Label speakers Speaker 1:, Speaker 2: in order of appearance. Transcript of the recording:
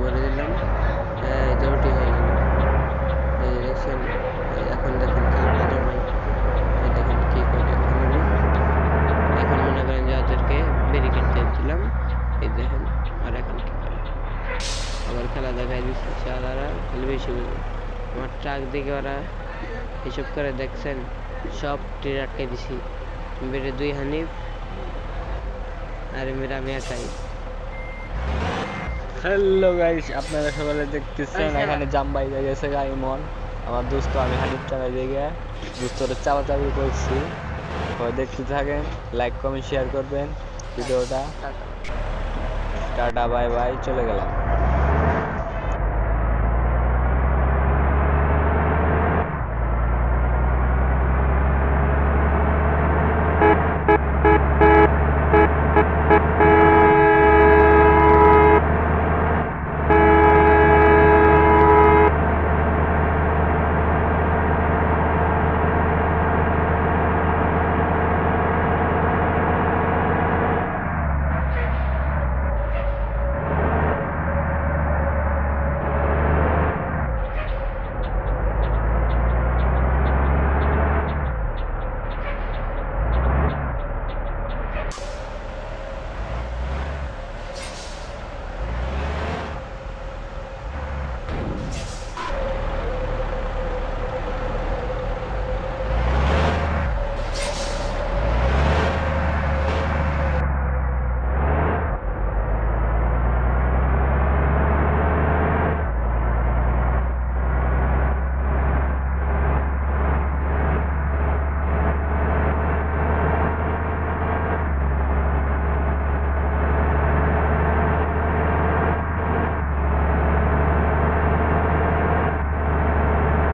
Speaker 1: বলে দিলাম। এই যে ওটি হয়ে গেল। এই যে দেখছেন, এখন দেখেন খেলাটা জমাই। এই দেখেন কি করে এখন আমি, এখন মনে করেন যে ওদেরকে ব্যারিকেড দিয়ে দিলাম। এই দেখেন আর এখন কি করে, আবার খেলা দেখাই দিচ্ছে। শালারা খালি বেশি বুঝে। আমার ট্রাক দিকে ওরা হিসাব করে দেখছেন, সব টির আটকে দিছি। মেরে 2 হানিফ আর মেরে আমি একাই।
Speaker 2: হ্যালো গাইস, আপনারা সকালে দেখতেছেন এখানে জাম বাইরে গেছে ইমন আমার দোস্ত, আমি হানিফ চালাই দিকে দোস্তরে চাপাচাপি করছি। সবাই দেখতে থাকেন, লাইক কমেন্ট শেয়ার করবেন ভিডিওটা। টাটা বাই বাই, চলে গেলাম।